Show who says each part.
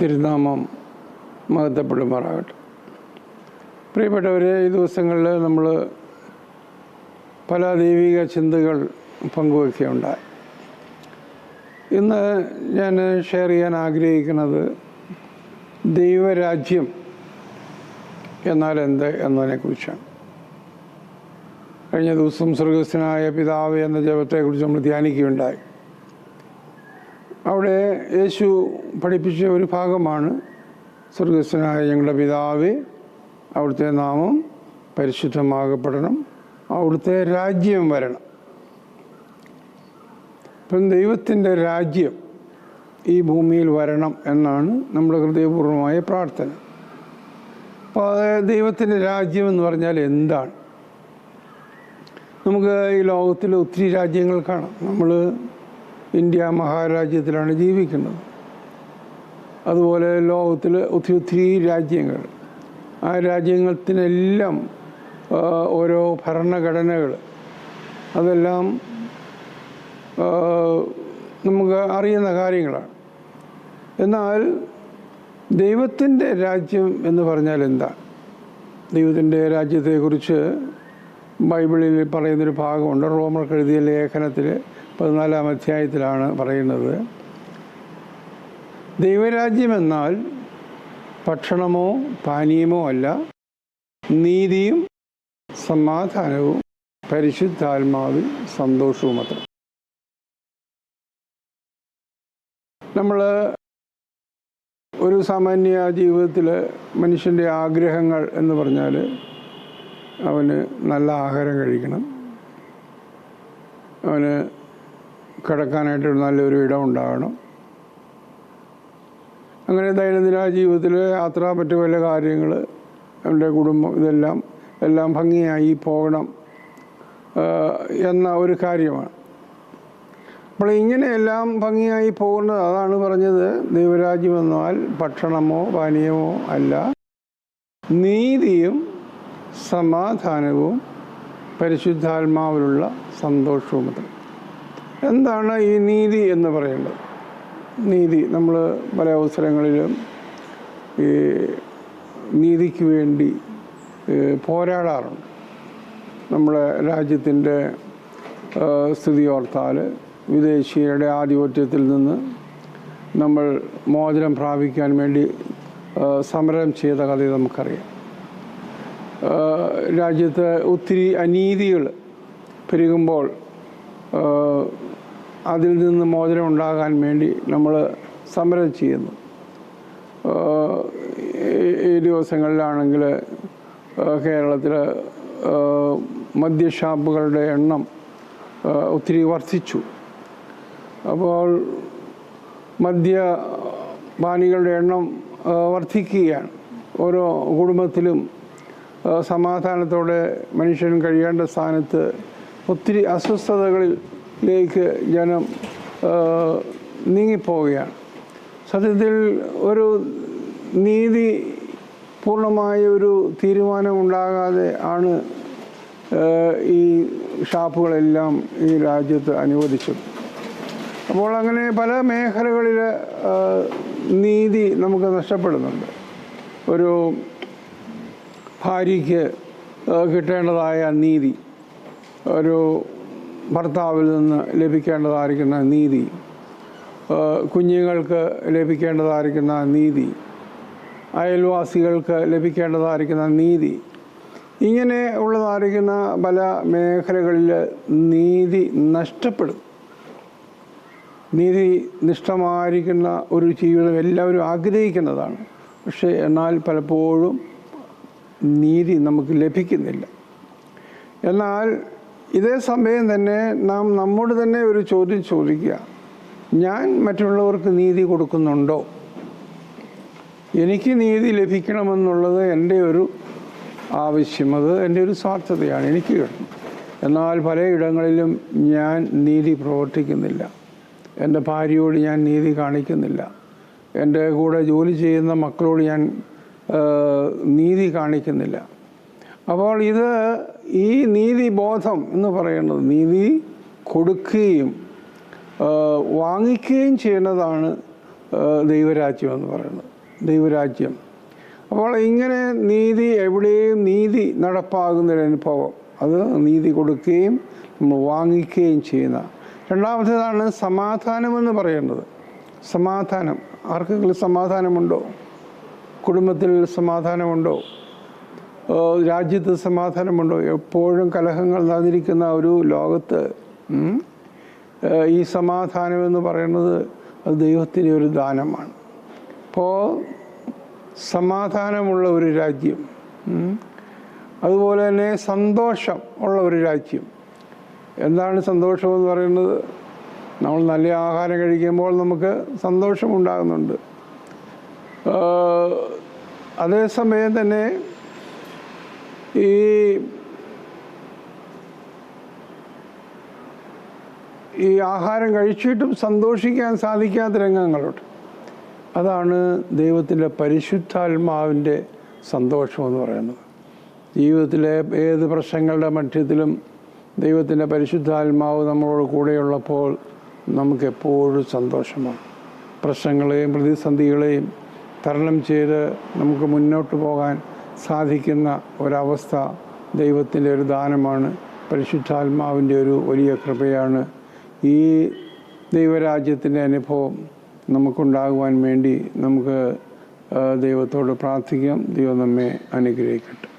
Speaker 1: തിരുനാമം മഹത്വപ്പെടുമാറാകട്ടെ. പ്രിയപ്പെട്ടവരെ, ഈ ദിവസങ്ങളിൽ നമ്മൾ പല ദൈവിക ചിന്തകൾ പങ്കുവയ്ക്കുകയുണ്ടായി. ഇന്ന് ഞാൻ ഷെയർ ചെയ്യാൻ ആഗ്രഹിക്കുന്നത് ദൈവരാജ്യം എന്നാൽ എന്ത് എന്നതിനെക്കുറിച്ചാണ്. കഴിഞ്ഞ ദിവസം സ്വർഗസ്ഥനായ പിതാവ് എന്ന ജപത്തെക്കുറിച്ച് നമ്മൾ ധ്യാനിക്കുകയുണ്ടായി. അവിടെ യേശു പഠിപ്പിച്ച ഒരു ഭാഗമാണ് സ്വർഗസ്ഥനായ ഞങ്ങളുടെ പിതാവേ, അവിടുത്തെ നാമം പരിശുദ്ധമാകപ്പെടണം, അവിടുത്തെ രാജ്യം വരണം. ഇപ്പം ദൈവത്തിൻ്റെ രാജ്യം ഈ ഭൂമിയിൽ വരണം എന്നാണ് നമ്മുടെ ഹൃദയപൂർവമായ പ്രാർത്ഥന. അപ്പോൾ ദൈവത്തിൻ്റെ രാജ്യം എന്ന് പറഞ്ഞാൽ എന്താണ്? നമുക്ക് ഈ ലോകത്തിൽ ഒത്തിരി രാജ്യങ്ങൾ കാണാം. നമ്മൾ ഇന്ത്യ മഹാരാജ്യത്തിലാണ് ജീവിക്കുന്നത്. അതുപോലെ ലോകത്തിൽ ഒത്തിരി രാജ്യങ്ങൾ, ആ രാജ്യത്തിനെല്ലാം ഓരോ ഭരണഘടനകൾ, അതെല്ലാം നമുക്ക് അറിയുന്ന കാര്യങ്ങളാണ്. എന്നാൽ ദൈവത്തിൻ്റെ രാജ്യം എന്ന് പറഞ്ഞാൽ എന്താണ്? ദൈവത്തിൻ്റെ രാജ്യത്തെക്കുറിച്ച് ബൈബിളിൽ പറയുന്നൊരു ഭാഗമുണ്ട്. റോമർക്ക് എഴുതിയ ലേഖനത്തിൽ 14-ാം അധ്യായത്തിലാണ് പറയുന്നത്, ദൈവരാജ്യമെന്നാൽ ഭക്ഷണമോ പാനീയമോ അല്ല, നീതിയും സമാധാനവും പരിശുദ്ധാത്മാവിൽ സന്തോഷവും അത്ര. നമ്മൾ ഒരു സാമാന്യ ജീവിതത്തിൽ മനുഷ്യൻ്റെ ആഗ്രഹങ്ങൾ എന്ന് പറഞ്ഞാൽ അവന് നല്ല ആഹാരം കഴിക്കണം, അവന് കിടക്കാനായിട്ട് നല്ലൊരു ഇടം ഉണ്ടാകണം, അങ്ങനെ ദൈനംദിന ജീവിതത്തിൽ യാത്ര, മറ്റു പല കാര്യങ്ങൾ, അവൻ്റെ കുടുംബം, എല്ലാം ഭംഗിയായി പോകണം എന്ന ഒരു കാര്യമാണ്. അപ്പോൾ ഇങ്ങനെയെല്ലാം ഭംഗിയായി പോകുന്നത്, അതാണ് പറഞ്ഞത് ദൈവരാജ്യം എന്നാൽ ഭക്ഷണമോ പാനീയമോ അല്ല, നീതിയും സമാധാനവും പരിശുദ്ധാത്മാവിലുള്ള സന്തോഷവും. എന്താണ് ഈ നീതി എന്ന് പറയുന്നത്? നീതി, നമ്മൾ പല അവസരങ്ങളിലും ഈ നീതിക്ക് വേണ്ടി പോരാടാറുണ്ട്. നമ്മുടെ രാജ്യത്തിൻ്റെ സ്ഥിതി ഓർത്താൽ വിദേശീയരുടെ ആധിപത്യത്തിൽ നിന്ന് നമ്മൾ മോചനം പ്രാപിക്കാൻ വേണ്ടി സമരം ചെയ്ത കഥ നമുക്കറിയാം. രാജ്യത്ത് ഒത്തിരി അനീതികൾ പെരുകുമ്പോൾ അതിൽ നിന്ന് മോചനം ഉണ്ടാകാൻ വേണ്ടി നമ്മൾ സമരം ചെയ്യുന്നു. ഈ ദിവസങ്ങളിലാണെങ്കിൽ കേരളത്തിൽ മദ്യഷാപ്പുകളുടെ എണ്ണം ഒത്തിരി വർദ്ധിച്ചു. അപ്പോൾ മദ്യപാനികളുടെ എണ്ണം വർദ്ധിക്കുകയാണ്. ഓരോ കുടുംബത്തിലും സമാധാനത്തോടെ മനുഷ്യൻ കഴിയേണ്ട സ്ഥാനത്ത് ഒത്തിരി അസ്വസ്ഥതകളിലേക്ക് ജനം നീങ്ങിപ്പോവുകയാണ്. സത്യത്തിൽ ഒരു നീതി പൂർണ്ണമായ ഒരു തീരുമാനം ഉണ്ടാകാതെ ആണ് ഈ ഷാപ്പുകളെല്ലാം ഈ രാജ്യത്ത് അനുവദിച്ചത്. അപ്പോൾ അങ്ങനെ പല മേഖലകളിൽ നീതി നമുക്ക് നഷ്ടപ്പെടുന്നുണ്ട്. ഒരു ഭാര്യയ്ക്ക് കിട്ടേണ്ടതായ നീതി, ഒരു ഭർത്താവിൽ നിന്ന് ലഭിക്കേണ്ടതായിരിക്കുന്ന നീതി, കുഞ്ഞുങ്ങൾക്ക് ലഭിക്കേണ്ടതായിരിക്കുന്ന നീതി, അയൽവാസികൾക്ക് ലഭിക്കേണ്ടതായിരിക്കുന്ന നീതി, ഇങ്ങനെ ഉള്ളതായിരിക്കുന്ന പല മേഖലകളിൽ നീതി നഷ്ടപ്പെടും. നീതി നിഷ്ഠമായിരിക്കുന്ന ഒരു ജീവിതം എല്ലാവരും ആഗ്രഹിക്കുന്നതാണ്. പക്ഷേ എന്നാൽ പലപ്പോഴും നീതി നമുക്ക് ലഭിക്കുന്നില്ല. എന്നാൽ ഇതേ സമയം തന്നെ നാം നമ്മോട് തന്നെ ഒരു ചോദ്യം ചോദിക്കുക, ഞാൻ മറ്റുള്ളവർക്ക് നീതി കൊടുക്കുന്നുണ്ടോ? എനിക്ക് നീതി ലഭിക്കണമെന്നുള്ളത് എൻ്റെ ഒരു ആവശ്യം, അത് എൻ്റെ ഒരു സ്വാർത്ഥതയാണ്, എനിക്ക് കിട്ടണം. എന്നാൽ പലയിടങ്ങളിലും ഞാൻ നീതി പ്രവർത്തിക്കുന്നില്ല. എൻ്റെ ഭാര്യയോട് ഞാൻ നീതി കാണിക്കുന്നില്ല. എൻ്റെ കൂടെ ജോലി ചെയ്യുന്ന മക്കളോട് ഞാൻ നീതി കാണിക്കുന്നില്ല. അപ്പോൾ ഈ നീതിബോധം എന്ന് പറയുന്നത് നീതി കൊടുക്കുകയും വാങ്ങിക്കുകയും ചെയ്യുന്നതാണ് ദൈവരാജ്യം എന്ന് പറയുന്നത്. ദൈവരാജ്യം. അപ്പോൾ ഇങ്ങനെ നീതി, എവിടെയും നീതി നടപ്പാകുന്നൊരനുഭവം, അത് നീതി കൊടുക്കുകയും നമ്മൾ വാങ്ങിക്കുകയും ചെയ്യുന്ന. രണ്ടാമത്തേതാണ് സമാധാനമെന്ന് പറയുന്നത്. സമാധാനം. ആർക്കെങ്കിലും സമാധാനമുണ്ടോ? കുടുംബത്തിൽ സമാധാനമുണ്ടോ? രാജ്യത്ത് സമാധാനമുണ്ടോ? എപ്പോഴും കലഹങ്ങൾ നടന്നിരിക്കുന്ന ഒരു ലോകത്ത് ഈ സമാധാനമെന്ന് പറയുന്നത് അത് ദൈവത്തിൻ്റെ ഒരു ദാനമാണ്. അപ്പോൾ സമാധാനമുള്ള ഒരു രാജ്യം, അതുപോലെ തന്നെ സന്തോഷം ഉള്ള ഒരു രാജ്യം. എന്താണ് സന്തോഷമെന്ന് പറയുന്നത്? നമ്മൾ നല്ല ആഹാരം കഴിക്കുമ്പോൾ നമുക്ക് സന്തോഷമുണ്ടാകുന്നുണ്ട്. അതേസമയം തന്നെ ഈ ആഹാരം കഴിച്ചിട്ടും സന്തോഷിക്കാൻ സാധിക്കാത്ത രംഗങ്ങളുണ്ട്. അതാണ് ദൈവത്തിൻ്റെ പരിശുദ്ധാത്മാവിൻ്റെ സന്തോഷമെന്ന് പറയുന്നത്. ജീവിതത്തിലെ ഏത് പ്രശ്നങ്ങളുടെ മധ്യത്തിലും ദൈവത്തിൻ്റെ പരിശുദ്ധാത്മാവ് നമ്മളോട് കൂടെയുള്ളപ്പോൾ നമുക്കെപ്പോഴും സന്തോഷമാണ്. പ്രശ്നങ്ങളെയും പ്രതിസന്ധികളെയും തരണം ചെയ്ത് നമുക്ക് മുന്നോട്ട് പോകാൻ സാധിക്കുന്ന ഒരവസ്ഥ ദൈവത്തിൻ്റെ ഒരു ദാനമാണ്. പരിശുദ്ധാത്മാവിൻ്റെ ഒരു വലിയ കൃപയാണ്. ഈ ദൈവരാജ്യത്തിൻ്റെ അനുഭവം നമുക്കുണ്ടാകുവാൻ വേണ്ടി നമുക്ക് ദൈവത്തോട് പ്രാർത്ഥിക്കാം. ദൈവം നമ്മെ അനുഗ്രഹിക്കട്ടെ.